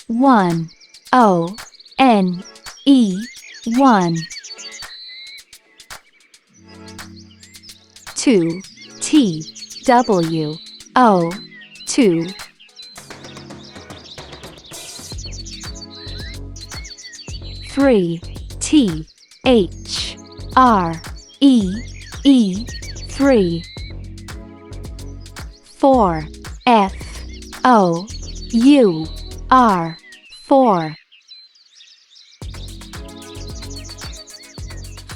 1 O N E 1 2 T W O 2 3 T H R E E 3 4 F O U R 4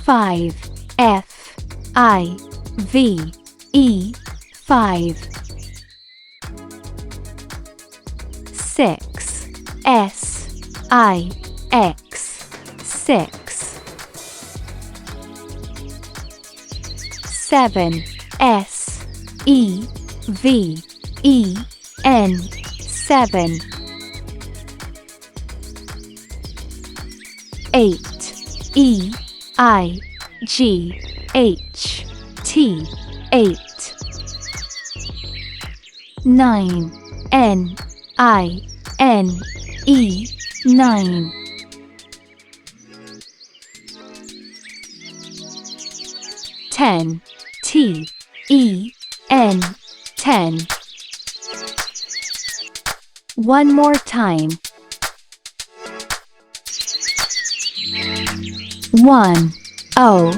5 F I V E 5 6 S I X 6 7 S E V E N 7 8 E I G H T 8 9 N I N E 9 10 T E N 10 One more time. 1 O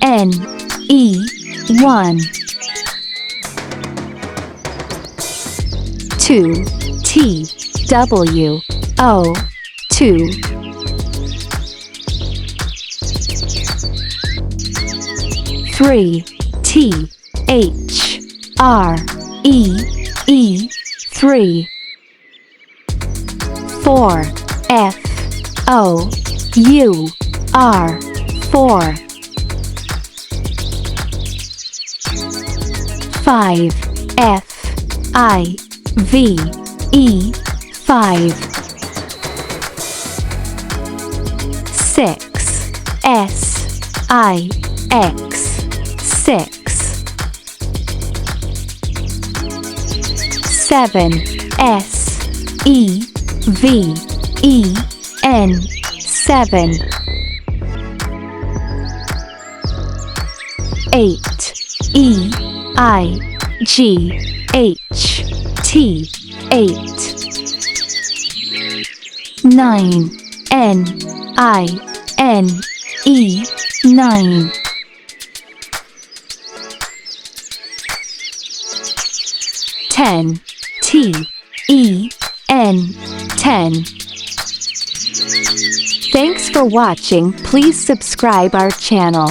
N E 1 2 T W O 2 3 T H R E E 3 4 F O U R 4 5 F I V E 5 6 S I X 6 7 S E V E N 7 8 E I G H T 8 9 N I N E 9 10 T E N 10 Thanks for watching. Please subscribe our channel.